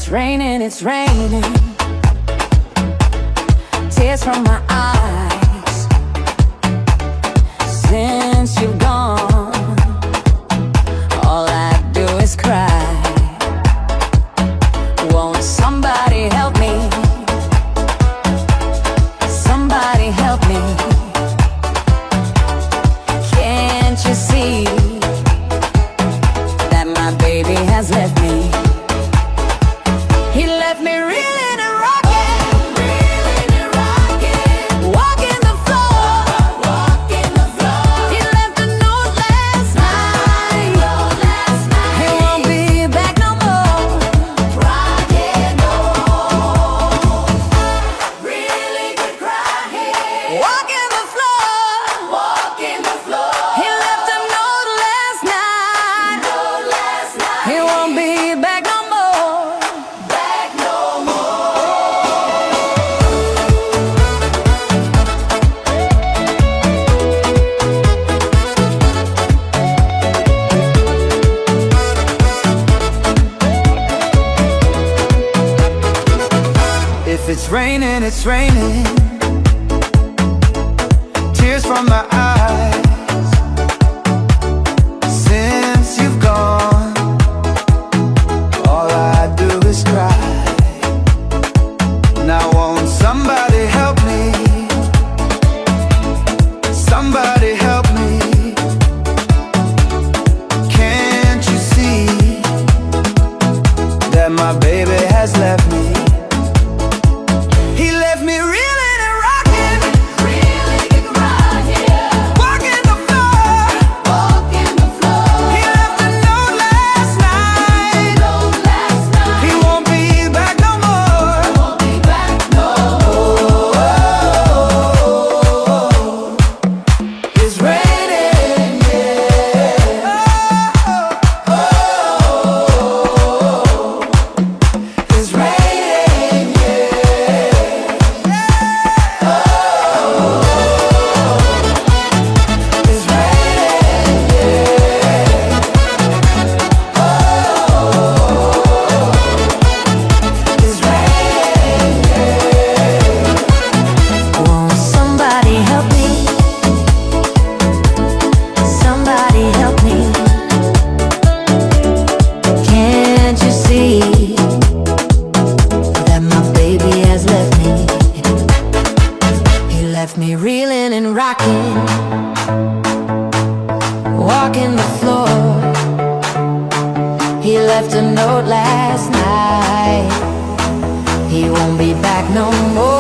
raining, it's raining. Tears from my eyes. Since you've gone, all I do is cry. Won't somebody help me? Somebody help me. Can't you see that my baby has left me? He left me reeling and rocking, reeling and rocking, walking the floor, walking the floor. He left a note last night, he won't be back no more. Rocking home, really could cry here. Walking the floor, walking the floor. He left a note last night, he won't be back no more. If it's raining, it's raining. Tears from my eyes. Since you've gone, all I do is cry. Now won't somebody help me? Somebody help me. Can't you see that my baby has left me? He left me reeling and rocking, reeling and rocking, walking the floor, walking the floor. He left a note last night, he won't be back no more, won't be back no more. It's raining, yeah. It's raining, yeah. It's raining, it's raining. Won't somebody help me? Somebody help me. Can't you see that my baby has left me? He left me reeling and rocking, walking the floor. He left a note last night, he won't be back no more.